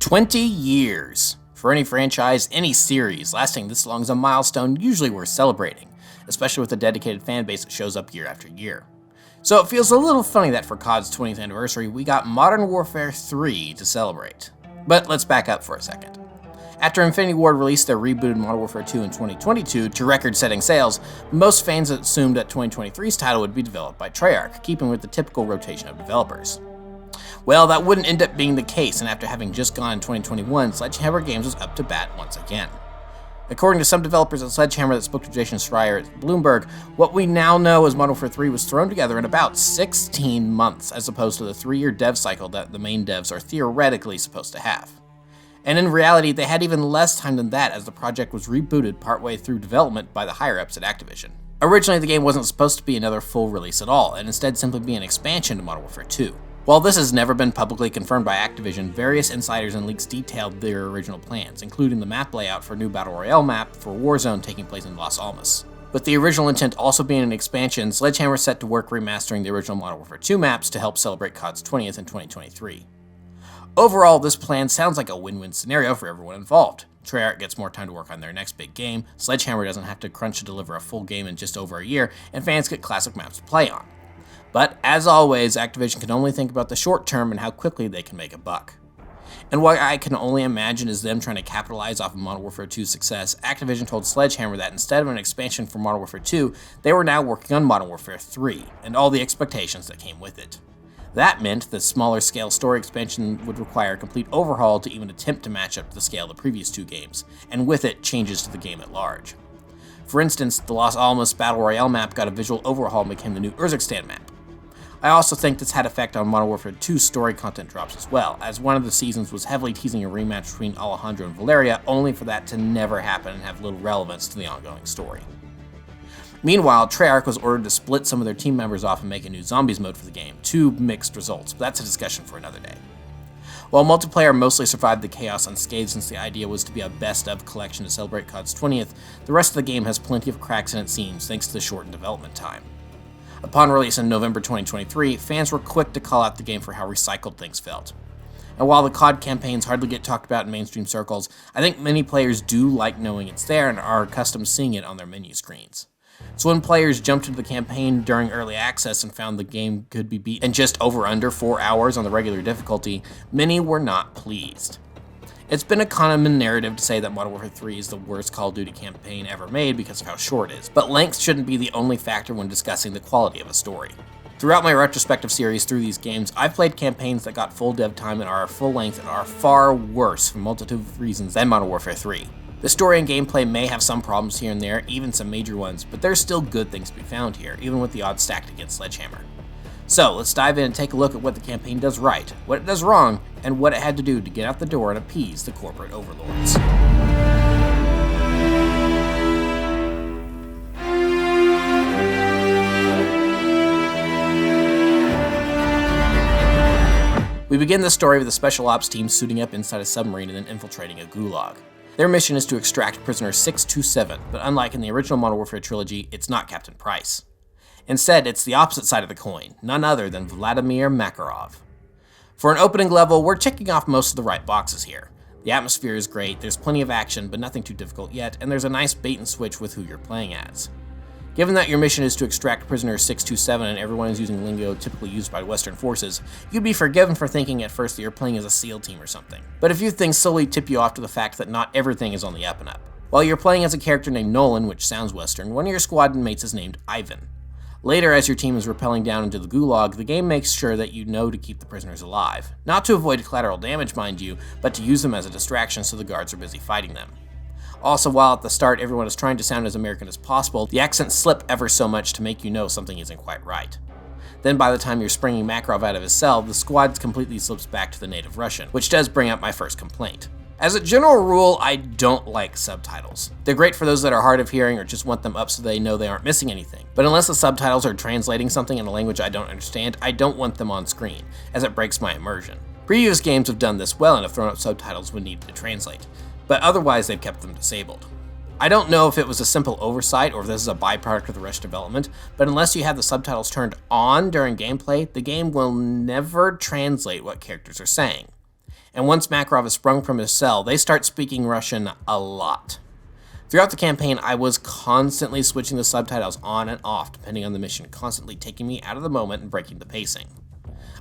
20 years! For any franchise, any series, lasting this long is a milestone usually worth celebrating, especially with a dedicated fan base that shows up year after year. So it feels a little funny that for CoD's 20th anniversary, we got Modern Warfare 3 to celebrate. But let's back up for a second. After Infinity Ward released their rebooted Modern Warfare 2 in 2022 to record-setting sales, most fans assumed that 2023's title would be developed by Treyarch, keeping with the typical rotation of developers. Well, that wouldn't end up being the case, and after having just gone in 2021, Sledgehammer Games was up to bat once again. According to some developers at Sledgehammer that spoke to Jason Schreier at Bloomberg, what we now know as Modern Warfare 3 was thrown together in about 16 months, as opposed to the 3-year dev cycle that the main devs are theoretically supposed to have. And in reality, they had even less time than that, as the project was rebooted partway through development by the higher-ups at Activision. Originally, the game wasn't supposed to be another full release at all, and instead simply be an expansion to Modern Warfare 2. While this has never been publicly confirmed by Activision, various insiders and leaks detailed their original plans, including the map layout for a new Battle Royale map for Warzone taking place in Los Alamos. With the original intent also being an expansion, Sledgehammer set to work remastering the original Modern Warfare 2 maps to help celebrate CoD's 20th in 2023. Overall, this plan sounds like a win-win scenario for everyone involved. Treyarch gets more time to work on their next big game, Sledgehammer doesn't have to crunch to deliver a full game in just over a year, and fans get classic maps to play on. But, as always, Activision can only think about the short term and how quickly they can make a buck. And what I can only imagine is them trying to capitalize off of Modern Warfare 2's success. Activision told Sledgehammer that instead of an expansion for Modern Warfare 2, they were now working on Modern Warfare 3, and all the expectations that came with it. That meant the smaller scale story expansion would require a complete overhaul to even attempt to match up to the scale of the previous two games, and with it, changes to the game at large. For instance, the Los Alamos Battle Royale map got a visual overhaul and became the new Urzikstan map. I also think this had effect on Modern Warfare 2's story content drops as well, as one of the seasons was heavily teasing a rematch between Alejandro and Valeria, only for that to never happen and have little relevance to the ongoing story. Meanwhile, Treyarch was ordered to split some of their team members off and make a new Zombies mode for the game, two mixed results, but that's a discussion for another day. While multiplayer mostly survived the chaos unscathed since the idea was to be a best-of collection to celebrate CoD's 20th, the rest of the game has plenty of cracks in its seams thanks to the shortened development time. Upon release in November 2023, fans were quick to call out the game for how recycled things felt. And while the CoD campaigns hardly get talked about in mainstream circles, I think many players do like knowing it's there and are accustomed to seeing it on their menu screens. So when players jumped into the campaign during early access and found the game could be beat in just under 4 hours on the regular difficulty, many were not pleased. It's been a common narrative to say that Modern Warfare 3 is the worst Call of Duty campaign ever made because of how short it is, but length shouldn't be the only factor when discussing the quality of a story. Throughout my retrospective series through these games, I've played campaigns that got full dev time and are full length and are far worse for a multitude of reasons than Modern Warfare 3. The story and gameplay may have some problems here and there, even some major ones, but there's still good things to be found here, even with the odds stacked against Sledgehammer. So, let's dive in and take a look at what the campaign does right, what it does wrong, and what it had to do to get out the door and appease the corporate overlords. We begin the story with a special ops team suiting up inside a submarine and then infiltrating a Gulag. Their mission is to extract prisoner 627, but unlike in the original Modern Warfare trilogy, it's not Captain Price. Instead, it's the opposite side of the coin, none other than Vladimir Makarov. For an opening level, we're checking off most of the right boxes here. The atmosphere is great, there's plenty of action, but nothing too difficult yet, and there's a nice bait and switch with who you're playing as. Given that your mission is to extract prisoner 627 and everyone is using lingo typically used by Western forces, you'd be forgiven for thinking at first that you're playing as a SEAL team or something. But a few things slowly tip you off to the fact that not everything is on the up and up. While you're playing as a character named Nolan, which sounds Western, one of your squad mates is named Ivan. Later, as your team is rappelling down into the Gulag, the game makes sure that you know to keep the prisoners alive. Not to avoid collateral damage, mind you, but to use them as a distraction so the guards are busy fighting them. Also, while at the start everyone is trying to sound as American as possible, the accents slip ever so much to make you know something isn't quite right. Then by the time you're springing Makarov out of his cell, the squad completely slips back to the native Russian, which does bring up my first complaint. As a general rule, I don't like subtitles. They're great for those that are hard of hearing or just want them up so they know they aren't missing anything. But unless the subtitles are translating something in a language I don't understand, I don't want them on screen, as it breaks my immersion. Previous games have done this well and have thrown up subtitles when needed to translate, but otherwise they've kept them disabled. I don't know if it was a simple oversight or if this is a byproduct of the rush development, but unless you have the subtitles turned on during gameplay, the game will never translate what characters are saying. And once Makarov is sprung from his cell, they start speaking Russian a lot. Throughout the campaign, I was constantly switching the subtitles on and off depending on the mission, constantly taking me out of the moment and breaking the pacing.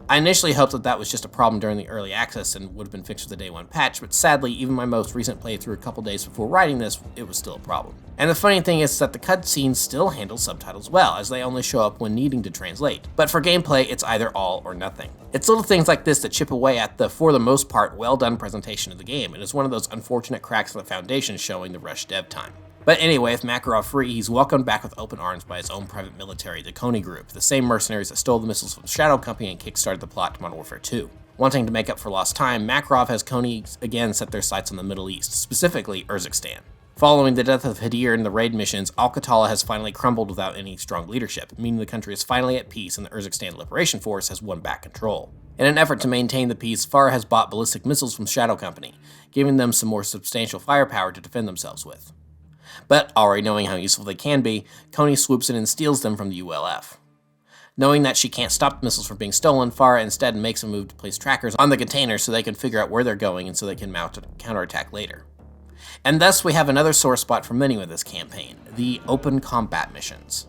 I initially hoped that that was just a problem during the early access and would have been fixed with the day 1 patch, but sadly, even my most recent playthrough a couple days before writing this, it was still a problem. And the funny thing is that the cutscenes still handle subtitles well, as they only show up when needing to translate. But for gameplay, it's either all or nothing. It's little things like this that chip away at the, for the most part, well-done presentation of the game, and is one of those unfortunate cracks in the foundation showing the rushed dev time. But anyway, with Makarov free, he's welcomed back with open arms by his own private military, the CoD group, the same mercenaries that stole the missiles from the Shadow Company and kickstarted the plot to Modern Warfare 2. Wanting to make up for lost time, Makarov has CoD again set their sights on the Middle East, specifically Urzikstan. Following the death of Hadir in the raid missions, Al-Qatala has finally crumbled without any strong leadership, meaning the country is finally at peace and the Urzikstan Liberation Force has won back control. In an effort to maintain the peace, Farah has bought ballistic missiles from Shadow Company, giving them some more substantial firepower to defend themselves with. But already knowing how useful they can be, CoD swoops in and steals them from the ULF. Knowing that she can't stop the missiles from being stolen, Farah instead makes a move to place trackers on the containers so they can figure out where they're going and so they can mount a counterattack later. And thus we have another sore spot for many with this campaign, the open combat missions.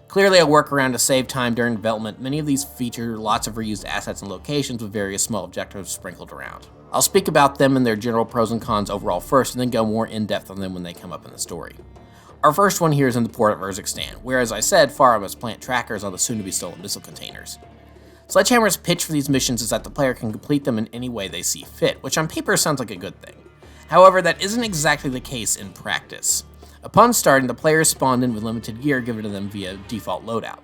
Clearly a workaround to save time during development, many of these feature lots of reused assets and locations with various small objectives sprinkled around. I'll speak about them and their general pros and cons overall first, and then go more in-depth on them when they come up in the story. Our first one here is in the port of Urzikstan, where, as I said, Farah must plant trackers on the soon-to-be-stolen missile containers. Sledgehammer's pitch for these missions is that the player can complete them in any way they see fit, which on paper sounds like a good thing. However, that isn't exactly the case in practice. Upon starting, the players spawned in with limited gear given to them via default loadout.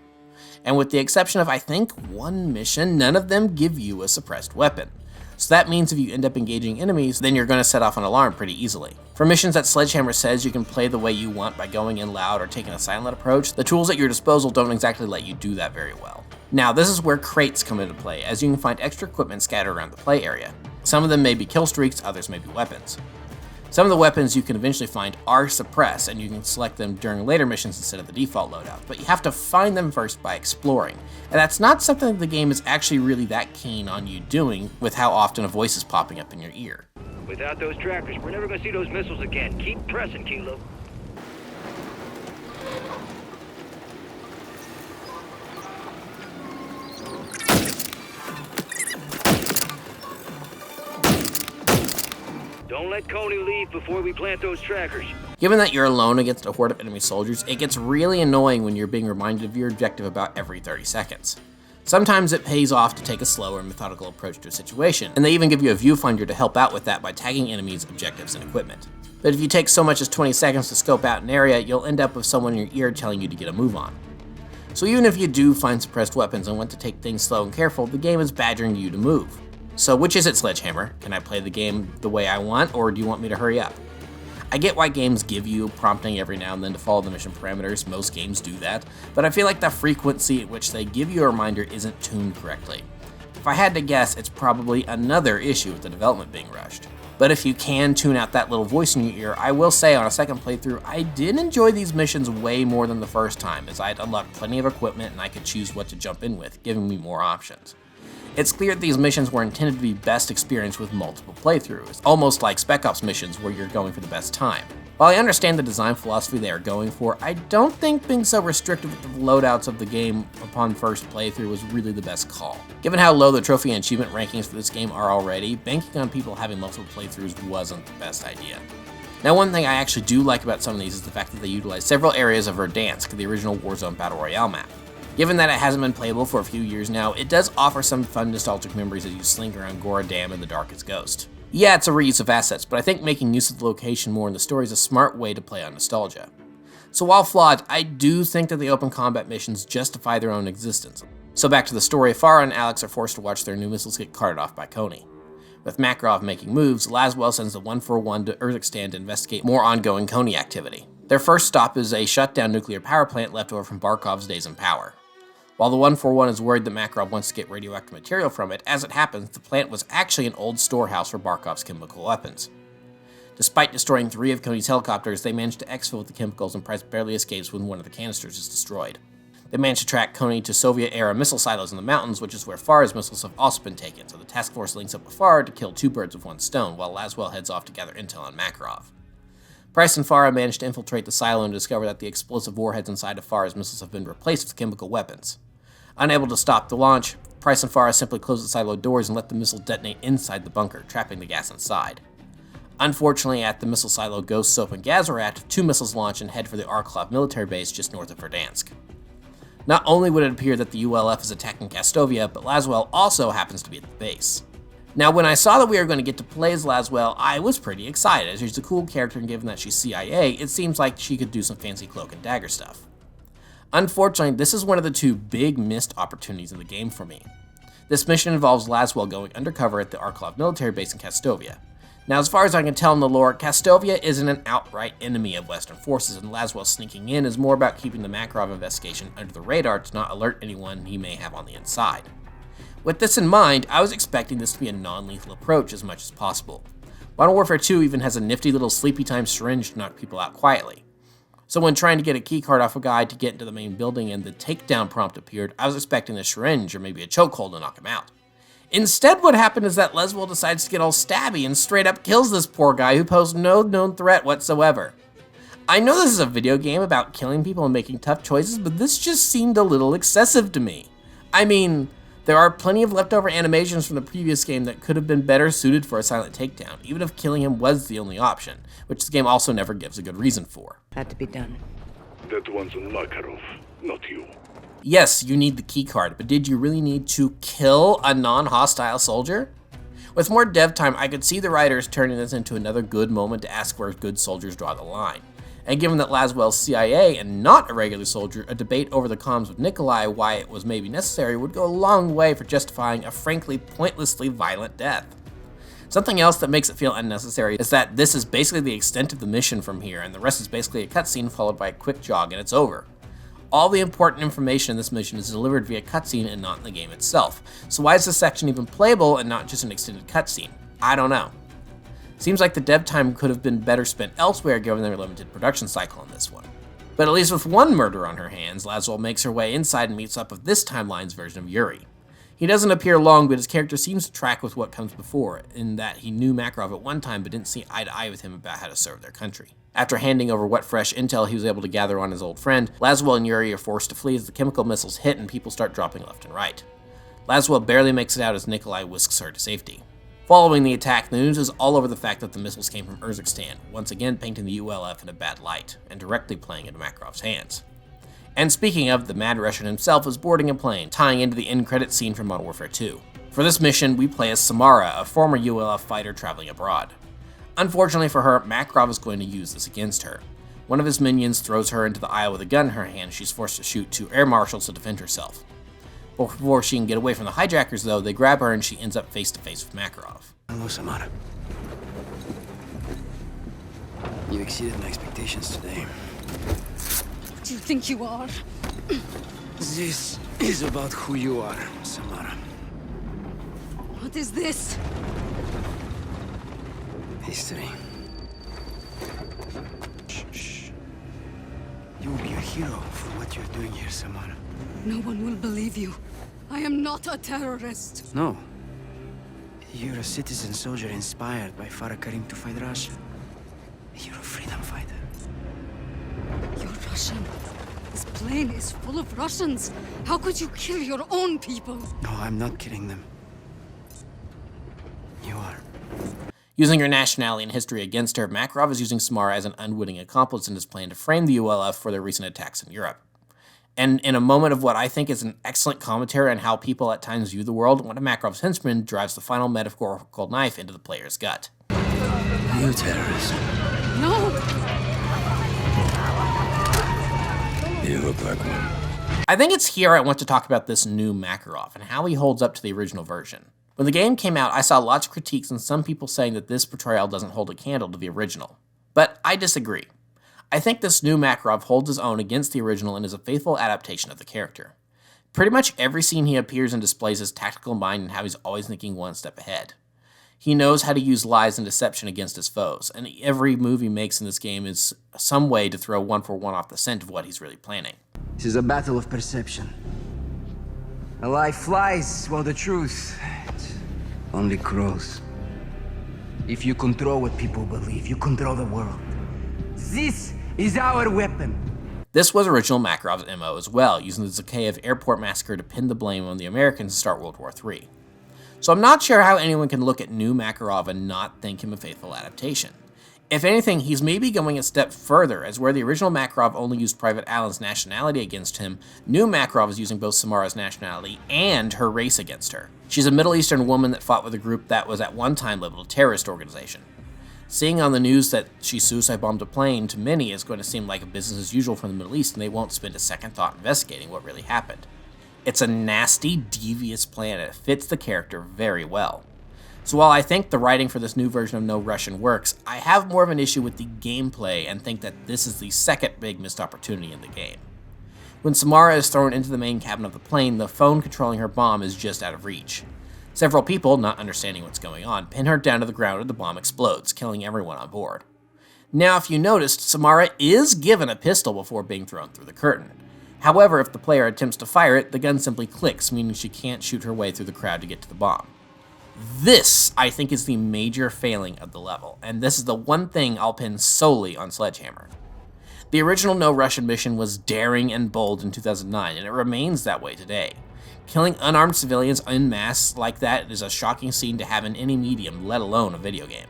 And with the exception of, I think, one mission, none of them give you a suppressed weapon. So that means if you end up engaging enemies, then you're going to set off an alarm pretty easily. For missions that Sledgehammer says you can play the way you want by going in loud or taking a silent approach, the tools at your disposal don't exactly let you do that very well. Now, this is where crates come into play, as you can find extra equipment scattered around the play area. Some of them may be kill streaks, others may be weapons. Some of the weapons you can eventually find are suppressed, and you can select them during later missions instead of the default loadout, but you have to find them first by exploring, and that's not something the game is actually really that keen on you doing, with how often a voice is popping up in your ear. Without those trackers, we're never gonna see those missiles again. Keep pressing, Kilo. Don't let Coney leave before we plant those trackers. Given that you're alone against a horde of enemy soldiers, it gets really annoying when you're being reminded of your objective about every 30 seconds. Sometimes it pays off to take a slower and methodical approach to a situation, and they even give you a viewfinder to help out with that by tagging enemies, objectives, and equipment. But if you take so much as 20 seconds to scope out an area, you'll end up with someone in your ear telling you to get a move on. So even if you do find suppressed weapons and want to take things slow and careful, the game is badgering you to move. So which is it, Sledgehammer? Can I play the game the way I want, or do you want me to hurry up? I get why games give you prompting every now and then to follow the mission parameters, most games do that, but I feel like the frequency at which they give you a reminder isn't tuned correctly. If I had to guess, it's probably another issue with the development being rushed. But if you can tune out that little voice in your ear, I will say on a second playthrough, I did enjoy these missions way more than the first time, as I had unlocked plenty of equipment and I could choose what to jump in with, giving me more options. It's clear that these missions were intended to be best experienced with multiple playthroughs, almost like Spec Ops missions where you're going for the best time. While I understand the design philosophy they are going for, I don't think being so restrictive with the loadouts of the game upon first playthrough was really the best call. Given how low the trophy and achievement rankings for this game are already, banking on people having multiple playthroughs wasn't the best idea. Now, one thing I actually do like about some of these is the fact that they utilize several areas of Verdansk, the original Warzone Battle Royale map. Given that it hasn't been playable for a few years now, it does offer some fun nostalgic memories as you slink around Gora Dam and the Darkest Ghost. Yeah, it's a reuse of assets, but I think making use of the location more in the story is a smart way to play on nostalgia. So while flawed, I do think that the open combat missions justify their own existence. So back to the story, Farah and Alex are forced to watch their new missiles get carted off by Coney. With Makarov making moves, Laswell sends the 141 to Urzikstan to investigate more ongoing Coney activity. Their first stop is a shut-down nuclear power plant left over from Barkov's days in power. While the 141 is worried that Makarov wants to get radioactive material from it, as it happens, the plant was actually an old storehouse for Barkov's chemical weapons. Despite destroying 3 of Coney's helicopters, they manage to exfil with the chemicals and Price barely escapes when one of the canisters is destroyed. They managed to track Coney to Soviet-era missile silos in the mountains, which is where Farah's missiles have also been taken, so the task force links up with Farah to kill 2 birds with 1 stone, while Laswell heads off to gather intel on Makarov. Price and Farah managed to infiltrate the silo and discover that the explosive warheads inside of Farah's missiles have been replaced with chemical weapons. Unable to stop the launch, Price and Farah simply close the silo doors and let the missile detonate inside the bunker, trapping the gas inside. Unfortunately, at the missile silo Ghost, Soap, and Gazarat, 2 missiles launch and head for the Arklov military base just north of Verdansk. Not only would it appear that the ULF is attacking Kastovia, but Laswell also happens to be at the base. Now, when I saw that we were going to get to play as Laswell, I was pretty excited, as she's a cool character, and given that she's CIA, it seems like she could do some fancy cloak and dagger stuff. Unfortunately, this is one of the 2 big missed opportunities in the game for me. This mission involves Laswell going undercover at the Arklov military base in Kastovia. Now, as far as I can tell in the lore, Kastovia isn't an outright enemy of Western forces, and Laswell sneaking in is more about keeping the Makarov investigation under the radar to not alert anyone he may have on the inside. With this in mind, I was expecting this to be a non-lethal approach as much as possible. Modern Warfare 2 even has a nifty little sleepy time syringe to knock people out quietly. So when trying to get a keycard off a guy to get into the main building and the takedown prompt appeared, I was expecting a syringe or maybe a chokehold to knock him out. Instead, what happened is that Laswell decides to get all stabby and straight up kills this poor guy who posed no known threat whatsoever. I know this is a video game about killing people and making tough choices, but this just seemed a little excessive to me. I mean, there are plenty of leftover animations from the previous game that could have been better suited for a silent takedown, even if killing him was the only option, which the game also never gives a good reason for. Had to be done. That one's on Makarov, not you. Yes, you need the keycard, but did you really need to kill a non-hostile soldier? With more dev time, I could see the writers turning this into another good moment to ask where good soldiers draw the line. And given that Laswell's CIA and not a regular soldier, a debate over the comms with Nikolai why it was maybe necessary would go a long way for justifying a frankly pointlessly violent death. Something else that makes it feel unnecessary is that this is basically the extent of the mission from here, and the rest is basically a cutscene followed by a quick jog and it's over. All the important information in this mission is delivered via cutscene and not in the game itself. So why is this section even playable and not just an extended cutscene? I don't know. Seems like the dev time could have been better spent elsewhere given their limited production cycle on this one. But at least with one murder on her hands, Laswell makes her way inside and meets up with this timeline's version of Yuri. He doesn't appear long, but his character seems to track with what comes before, in that he knew Makarov at one time but didn't see eye to eye with him about how to serve their country. After handing over what fresh intel he was able to gather on his old friend, Laswell and Yuri are forced to flee as the chemical missiles hit and people start dropping left and right. Laswell barely makes it out as Nikolai whisks her to safety. Following the attack, the news is all over the fact that the missiles came from Urzikstan, once again painting the ULF in a bad light, and directly playing into Makarov's hands. And speaking of, the Mad Russian himself is boarding a plane, tying into the end credit scene from Modern Warfare 2. For this mission, we play as Samara, a former ULF fighter traveling abroad. Unfortunately for her, Makarov is going to use this against her. One of his minions throws her into the aisle with a gun in her hand. She's forced to shoot 2 air marshals to defend herself. Before she can get away from the hijackers, though, they grab her and she ends up face to face with Makarov. Hello, Samara. You exceeded my expectations today. What do you think you are? This is about who you are, Samara. What is this? History. Shh. You will be a hero for what you're doing here, Samara. No one will believe you. I am not a terrorist. No. You're a citizen soldier inspired by Farah Karim to fight Russia. You're a freedom fighter. You're Russian. This plane is full of Russians. How could you kill your own people? No, I'm not killing them. You are. Using her nationality and history against her, Makarov is using Samara as an unwitting accomplice in his plan to frame the ULF for their recent attacks in Europe. And in a moment of what I think is an excellent commentary on how people at times view the world, one of Makarov's henchmen drives the final metaphorical knife into the player's gut. You terrorist. No! You look like one. I think it's here I want to talk about this new Makarov and how he holds up to the original version. When the game came out, I saw lots of critiques and some people saying that this portrayal doesn't hold a candle to the original. But I disagree. I think this new Makarov holds his own against the original and is a faithful adaptation of the character. Pretty much every scene he appears in displays his tactical mind and how he's always thinking one step ahead. He knows how to use lies and deception against his foes, and every move he makes in this game is some way to throw one for one off the scent of what he's really planning. This is a battle of perception. A lie flies while the truth only grows. If you control what people believe, you control the world. This is our weapon. This was original Makarov's MO as well, using the Zakhaev airport massacre to pin the blame on the Americans to start World War III. So I'm not sure how anyone can look at new Makarov and not think him a faithful adaptation. If anything, he's maybe going a step further, as where the original Makarov only used Private Allen's nationality against him, new Makarov is using both Samara's nationality and her race against her. She's a Middle Eastern woman that fought with a group that was at one time labeled a terrorist organization. Seeing on the news that she suicide bombed a plane to many is going to seem like a business as usual from the Middle East, and they won't spend a second thought investigating what really happened. It's a nasty, devious plan, and it fits the character very well. So while I think the writing for this new version of No Russian works, I have more of an issue with the gameplay and think that this is the second big missed opportunity in the game. When Samara is thrown into the main cabin of the plane, the phone controlling her bomb is just out of reach. Several people, not understanding what's going on, pin her down to the ground and the bomb explodes, killing everyone on board. Now, if you noticed, Samara is given a pistol before being thrown through the curtain. However, if the player attempts to fire it, the gun simply clicks, meaning she can't shoot her way through the crowd to get to the bomb. This, I think, is the major failing of the level, and this is the one thing I'll pin solely on Sledgehammer. The original No Russian mission was daring and bold in 2009, and it remains that way today. Killing unarmed civilians en masse like that is a shocking scene to have in any medium, let alone a video game.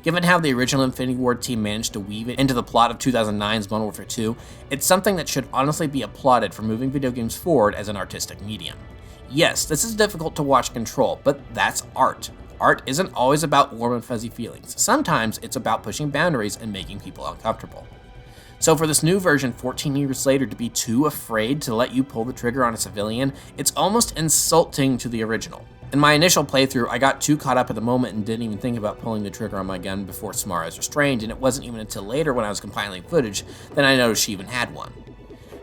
Given how the original Infinity Ward team managed to weave it into the plot of 2009's Modern Warfare 2, it's something that should honestly be applauded for moving video games forward as an artistic medium. Yes, this is difficult to watch control, but that's art. Art isn't always about warm and fuzzy feelings. Sometimes it's about pushing boundaries and making people uncomfortable. So for this new version 14 years later to be too afraid to let you pull the trigger on a civilian, it's almost insulting to the original. In my initial playthrough, I got too caught up at the moment and didn't even think about pulling the trigger on my gun before Samara was restrained, and it wasn't even until later when I was compiling footage that I noticed she even had one.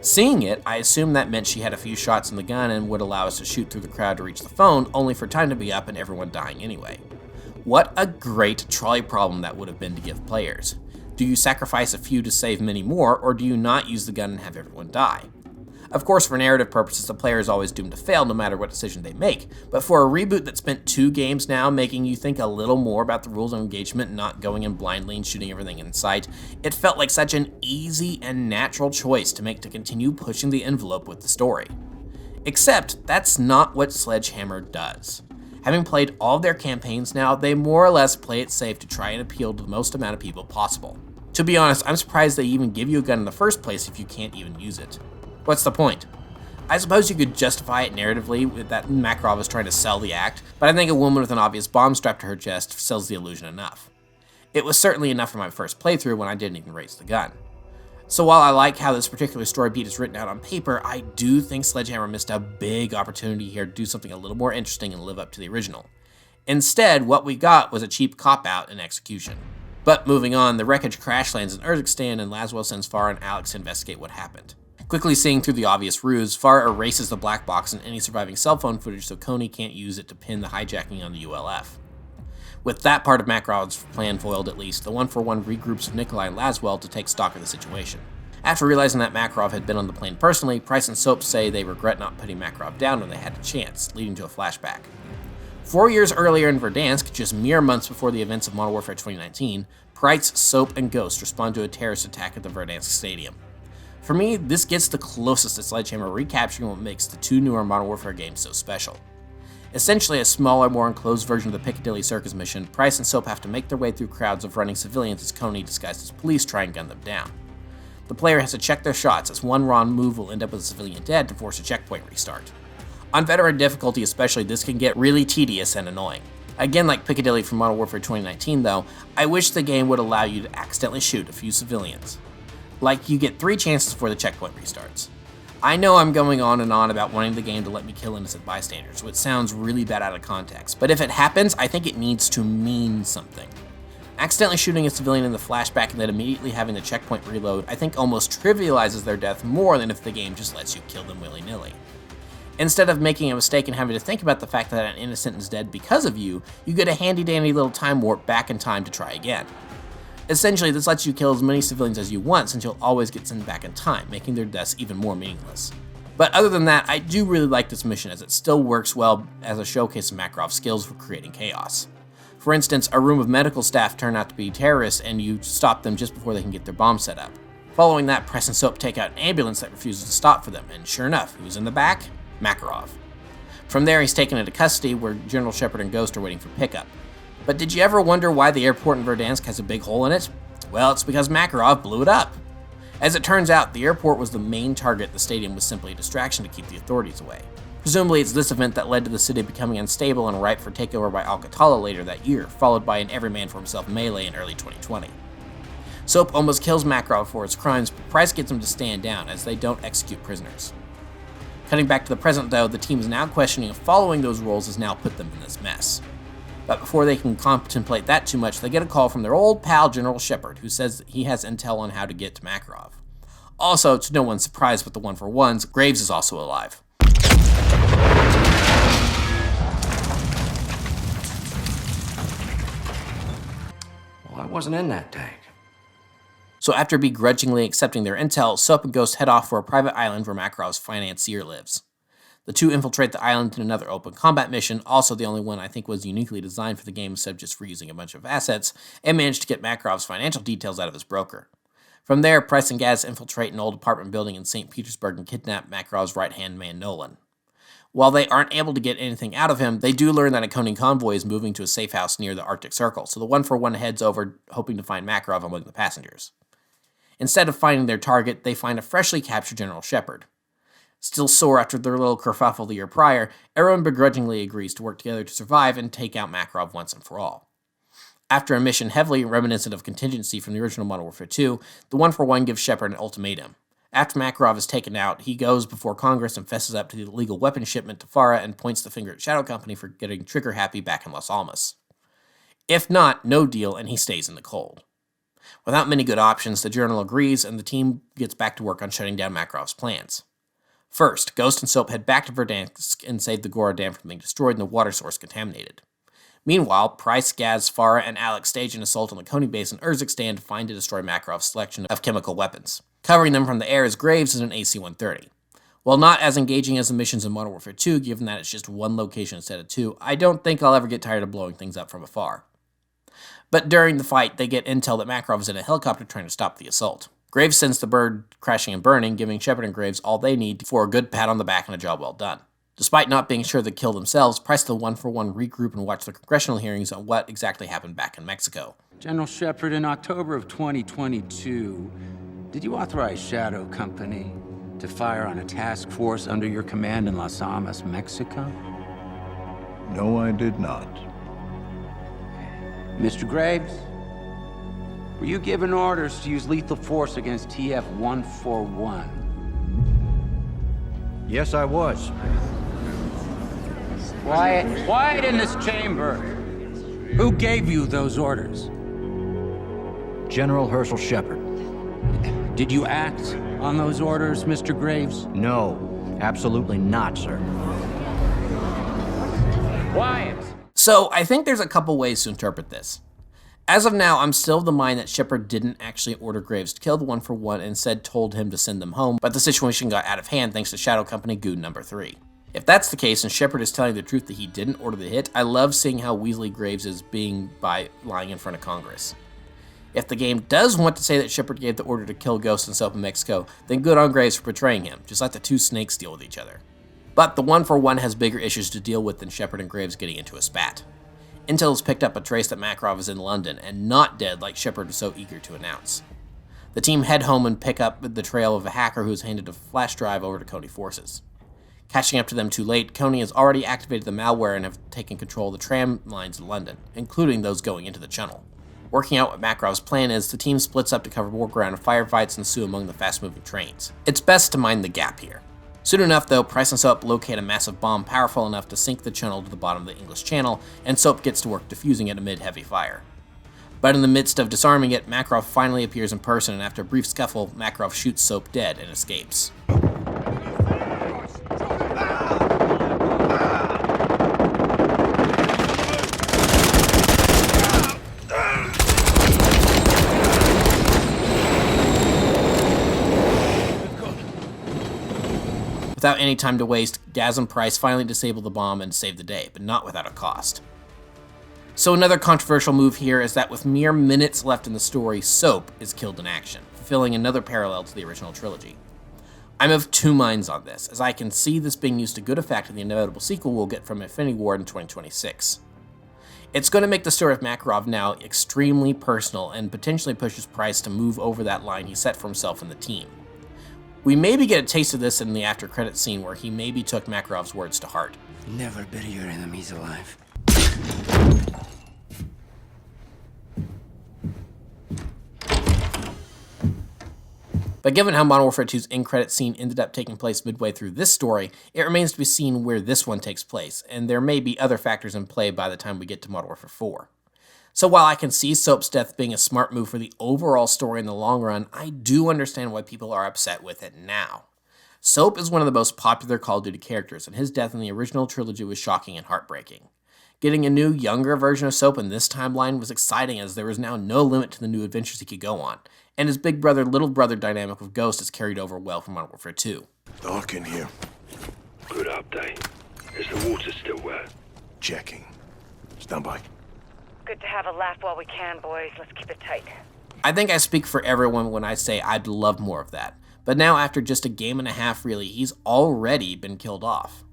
Seeing it, I assumed that meant she had a few shots in the gun and would allow us to shoot through the crowd to reach the phone, only for time to be up and everyone dying anyway. What a great trolley problem that would have been to give players. Do you sacrifice a few to save many more, or do you not use the gun and have everyone die? Of course, for narrative purposes, the player is always doomed to fail no matter what decision they make, but for a reboot that spent 2 games now making you think a little more about the rules of engagement and not going in blindly and shooting everything in sight, it felt like such an easy and natural choice to make to continue pushing the envelope with the story. Except, that's not what Sledgehammer does. Having played all of their campaigns now, they more or less play it safe to try and appeal to the most amount of people possible. To be honest, I'm surprised they even give you a gun in the first place if you can't even use it. What's the point? I suppose you could justify it narratively that Makarov is trying to sell the act, but I think a woman with an obvious bomb strapped to her chest sells the illusion enough. It was certainly enough for my first playthrough when I didn't even raise the gun. So while I like how this particular story beat is written out on paper, I do think Sledgehammer missed a big opportunity here to do something a little more interesting and live up to the original. Instead, what we got was a cheap cop-out in execution. But moving on, the wreckage crash lands in Urzikstan and Laswell sends Farr and Alex to investigate what happened. Quickly seeing through the obvious ruse, Farr erases the black box and any surviving cell phone footage so Coney can't use it to pin the hijacking on the ULF. With that part of Makarov's plan foiled at least, the 1-for-1 regroups with Nikolai and Laswell to take stock of the situation. After realizing that Makarov had been on the plane personally, Price and Soap say they regret not putting Makarov down when they had a chance, leading to a flashback. 4 years earlier in Verdansk, just mere months before the events of Modern Warfare 2019, Price, Soap, and Ghost respond to a terrorist attack at the Verdansk Stadium. For me, this gets the closest to Sledgehammer recapturing what makes the 2 newer Modern Warfare games so special. Essentially a smaller, more enclosed version of the Piccadilly Circus mission, Price and Soap have to make their way through crowds of running civilians as Coney, disguised as police, try and gun them down. The player has to check their shots, as one wrong move will end up with a civilian dead to force a checkpoint restart. On veteran difficulty especially, this can get really tedious and annoying. Again, like Piccadilly from Modern Warfare 2019 though, I wish the game would allow you to accidentally shoot a few civilians. Like, you get 3 chances before the checkpoint restarts. I know I'm going on and on about wanting the game to let me kill innocent bystanders, which sounds really bad out of context, but if it happens, I think it needs to mean something. Accidentally shooting a civilian in the flashback and then immediately having the checkpoint reload, I think almost trivializes their death more than if the game just lets you kill them willy-nilly. Instead of making a mistake and having to think about the fact that an innocent is dead because of you, you get a handy-dandy little time warp back in time to try again. Essentially, this lets you kill as many civilians as you want since you'll always get sent back in time, making their deaths even more meaningless. But other than that, I do really like this mission as it still works well as a showcase of Makarov's skills for creating chaos. For instance, a room of medical staff turn out to be terrorists and you stop them just before they can get their bomb set up. Following that, Price and Soap take out an ambulance that refuses to stop for them, and sure enough, who's in the back? Makarov. From there, he's taken into custody where General Shepard and Ghost are waiting for pickup. But did you ever wonder why the airport in Verdansk has a big hole in it? Well, it's because Makarov blew it up. As it turns out, the airport was the main target. The stadium was simply a distraction to keep the authorities away. Presumably, it's this event that led to the city becoming unstable and ripe for takeover by Al-Qatala later that year, followed by an every-man-for-himself melee in early 2020. Soap almost kills Makarov for his crimes, but Price gets him to stand down as they don't execute prisoners. Cutting back to the present though, the team is now questioning if following those rules has now put them in this mess. But before they can contemplate that too much, they get a call from their old pal General Shepard, who says that he has intel on how to get to Makarov. Also, to no one's surprise with the 1-for-1s, Graves is also alive. Well, I wasn't in that tank. So after begrudgingly accepting their intel, Soap and Ghost head off for a private island where Makarov's financier lives. The two infiltrate the island in another open combat mission, also the only one I think was uniquely designed for the game instead of just reusing a bunch of assets, and manage to get Makarov's financial details out of his broker. From there, Price and Gaz infiltrate an old apartment building in St. Petersburg and kidnap Makarov's right-hand man Nolan. While they aren't able to get anything out of him, they do learn that a CoD convoy is moving to a safe house near the Arctic Circle, so the 1-for-1 heads over hoping to find Makarov among the passengers. Instead of finding their target, they find a freshly captured General Shepard. Still sore after their little kerfuffle the year prior, everyone begrudgingly agrees to work together to survive and take out Makarov once and for all. After a mission heavily reminiscent of Contingency from the original Modern Warfare 2, the 1-for-1 gives Shepard an ultimatum. After Makarov is taken out, he goes before Congress and fesses up to the illegal weapons shipment to Farah and points the finger at Shadow Company for getting trigger-happy back in Las Almas. If not, no deal, and he stays in the cold. Without many good options, the Journal agrees, and the team gets back to work on shutting down Makarov's plans. First, Ghost and Soap head back to Verdansk and save the Gora Dam from being destroyed and the water source contaminated. Meanwhile, Price, Gaz, Farah, and Alex stage an assault on the CoD base in Urzikstan to find and destroy Makarov's selection of chemical weapons. Covering them from the air as Graves is an AC-130. While not as engaging as the missions in Modern Warfare 2, given that it's just one location instead of two, I don't think I'll ever get tired of blowing things up from afar. But during the fight, they get intel that Makarov is in a helicopter trying to stop the assault. Graves sends the bird crashing and burning, giving Shepard and Graves all they need for a good pat on the back and a job well done. Despite not being sure to kill themselves, Price the 1-for-1 regroup and watch the congressional hearings on what exactly happened back in Mexico. General Shepard, in October of 2022, did you authorize Shadow Company to fire on a task force under your command in Las Almas, Mexico? No, I did not. Mr. Graves, were you given orders to use lethal force against TF-141? Yes, I was. Quiet in this chamber. Who gave you those orders? General Herschel Shepard. Did you act on those orders, Mr. Graves? No, absolutely not, sir. Quiet! So, I think there's a couple ways to interpret this. As of now, I'm still of the mind that Shepard didn't actually order Graves to kill the 1-for-1 and instead told him to send them home, but the situation got out of hand thanks to Shadow Company Goon number 3. If that's the case and Shepard is telling the truth that he didn't order the hit, I love seeing how Weasley Graves is being by lying in front of Congress. If the game does want to say that Shepard gave the order to kill Ghost and Soap in Mexico, then good on Graves for betraying him, just let the two snakes deal with each other. But the 1-for-1 has bigger issues to deal with than Shepard and Graves getting into a spat. Intel has picked up a trace that Makarov is in London and not dead like Shepard was so eager to announce. The team head home and pick up the trail of a hacker who has handed a flash drive over to CoD forces. Catching up to them too late, CoD has already activated the malware and have taken control of the tram lines in London, including those going into the Chunnel. Working out what Makarov's plan is, the team splits up to cover more ground and firefights ensue among the fast-moving trains. It's best to mind the gap here. Soon enough, though, Price and Soap locate a massive bomb powerful enough to sink the Chunnel to the bottom of the English Channel, and Soap gets to work defusing it amid heavy fire. But in the midst of disarming it, Makarov finally appears in person, and after a brief scuffle, Makarov shoots Soap dead and escapes. Without any time to waste, Gaz and Price finally disable the bomb and save the day, but not without a cost. So another controversial move here is that with mere minutes left in the story, Soap is killed in action, fulfilling another parallel to the original trilogy. I'm of two minds on this, as I can see this being used to good effect in the inevitable sequel we'll get from Infinity Ward in 2026. It's going to make the story of Makarov now extremely personal and potentially pushes Price to move over that line he set for himself and the team. We maybe get a taste of this in the after credits scene where he maybe took Makarov's words to heart. Never bury your enemies alive. But given how Modern Warfare 2's end-credit scene ended up taking place midway through this story, it remains to be seen where this one takes place, and there may be other factors in play by the time we get to Modern Warfare 4. So while I can see Soap's death being a smart move for the overall story in the long run, I do understand why people are upset with it now. Soap is one of the most popular Call of Duty characters, and his death in the original trilogy was shocking and heartbreaking. Getting a new, younger version of Soap in this timeline was exciting as there was now no limit to the new adventures he could go on, and his big brother, little brother dynamic with Ghost is carried over well from Modern Warfare 2. Dark in here. Good update. Is the water still wet? Checking. Stand by. Good to have a laugh while we can, boys. Let's keep it tight. I think I speak for everyone when I say I'd love more of that, but now after just a game and a half really, he's already been killed off.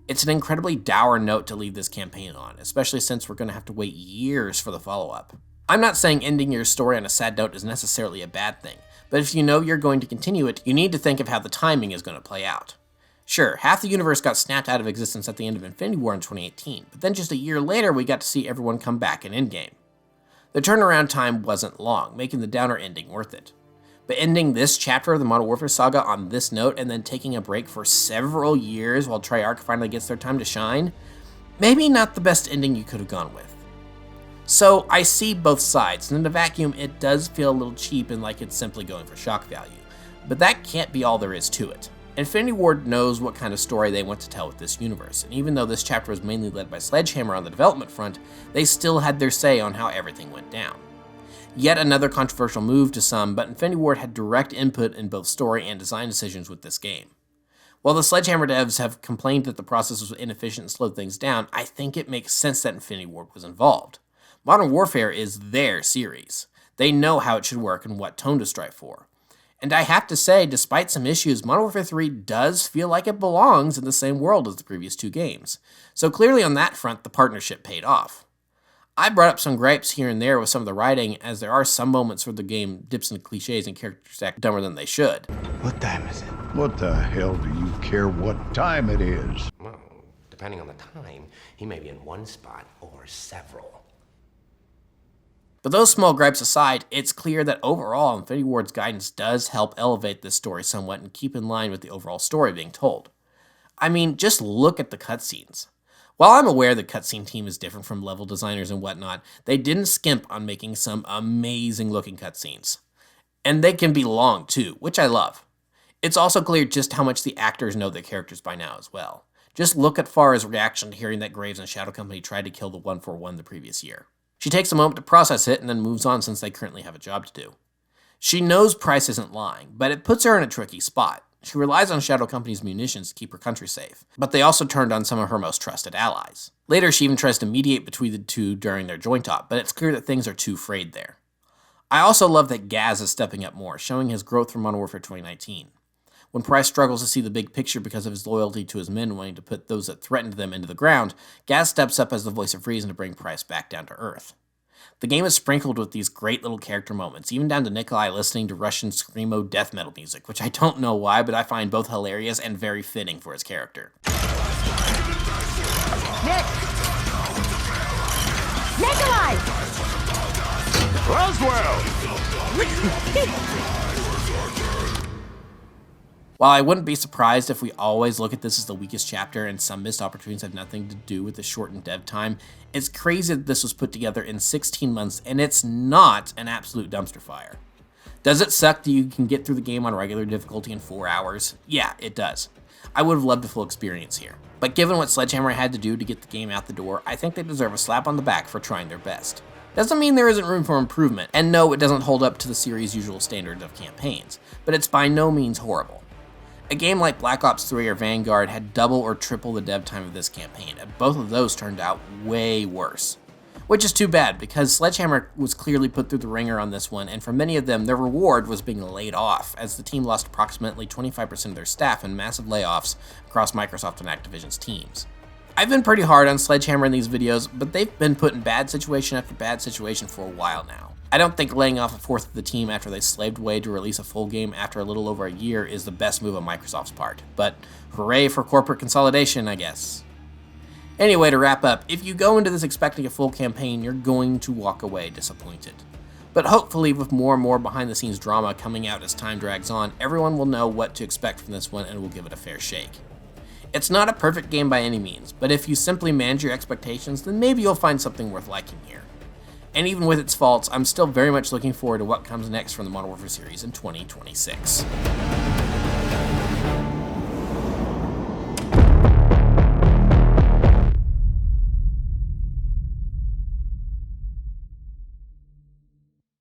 It's an incredibly dour note to leave this campaign on, especially since we're going to have to wait years for the follow-up. I'm not saying ending your story on a sad note is necessarily a bad thing, but if you know you're going to continue it, you need to think of how the timing is going to play out. Sure, half the universe got snapped out of existence at the end of Infinity War in 2018, but then just a year later we got to see everyone come back in Endgame. The turnaround time wasn't long, making the downer ending worth it. But ending this chapter of the Modern Warfare saga on this note and then taking a break for several years while Treyarch finally gets their time to shine, maybe not the best ending you could have gone with. So I see both sides, and in a vacuum it does feel a little cheap and like it's simply going for shock value. But that can't be all there is to it. Infinity Ward knows what kind of story they want to tell with this universe, and even though this chapter was mainly led by Sledgehammer on the development front, they still had their say on how everything went down. Yet another controversial move to some, but Infinity Ward had direct input in both story and design decisions with this game. While the Sledgehammer devs have complained that the process was inefficient and slowed things down, I think it makes sense that Infinity Ward was involved. Modern Warfare is their series. They know how it should work and what tone to strive for. And I have to say, despite some issues, Modern Warfare 3 does feel like it belongs in the same world as the previous two games. So clearly on that front, the partnership paid off. I brought up some gripes here and there with some of the writing, as there are some moments where the game dips into cliches and characters act dumber than they should. What time is it? What the hell do you care what time it is? Well, depending on the time, he may be in one spot or several. But those small gripes aside, it's clear that overall Infinity Ward's guidance does help elevate this story somewhat and keep in line with the overall story being told. I mean, just look at the cutscenes. While I'm aware the cutscene team is different from level designers and whatnot, they didn't skimp on making some amazing looking cutscenes. And they can be long too, which I love. It's also clear just how much the actors know their characters by now as well. Just look at Farah's reaction to hearing that Graves and Shadow Company tried to kill the 141 the previous year. She takes a moment to process it and then moves on since they currently have a job to do. She knows Price isn't lying, but it puts her in a tricky spot. She relies on Shadow Company's munitions to keep her country safe, but they also turned on some of her most trusted allies. Later, she even tries to mediate between the two during their joint-op, but it's clear that things are too frayed there. I also love that Gaz is stepping up more, showing his growth from Modern Warfare 2019. When Price struggles to see the big picture because of his loyalty to his men wanting to put those that threatened them into the ground, Gaz steps up as the voice of reason to bring Price back down to earth. The game is sprinkled with these great little character moments, even down to Nikolai listening to Russian screamo death metal music, which I don't know why, but I find both hilarious and very fitting for his character. Nikolai! Laswell! While I wouldn't be surprised if we always look at this as the weakest chapter and some missed opportunities have nothing to do with the shortened dev time, it's crazy that this was put together in 16 months and it's not an absolute dumpster fire. Does it suck that you can get through the game on regular difficulty in 4 hours? Yeah, it does. I would have loved the full experience here. But given what Sledgehammer had to do to get the game out the door, I think they deserve a slap on the back for trying their best. Doesn't mean there isn't room for improvement, and no, it doesn't hold up to the series' usual standard of campaigns, but it's by no means horrible. A game like Black Ops 3 or Vanguard had double or triple the dev time of this campaign, and both of those turned out way worse. Which is too bad, because Sledgehammer was clearly put through the ringer on this one, and for many of them, their reward was being laid off, as the team lost approximately 25% of their staff in massive layoffs across Microsoft and Activision's teams. I've been pretty hard on Sledgehammer in these videos, but they've been put in bad situation after bad situation for a while now. I don't think laying off a fourth of the team after they slaved away to release a full game after a little over a year is the best move on Microsoft's part, but hooray for corporate consolidation, I guess. Anyway, to wrap up, if you go into this expecting a full campaign, you're going to walk away disappointed. But hopefully with more and more behind the scenes drama coming out as time drags on, everyone will know what to expect from this one and will give it a fair shake. It's not a perfect game by any means, but if you simply manage your expectations, then maybe you'll find something worth liking here. And even with its faults, I'm still very much looking forward to what comes next from the Modern Warfare series in 2026.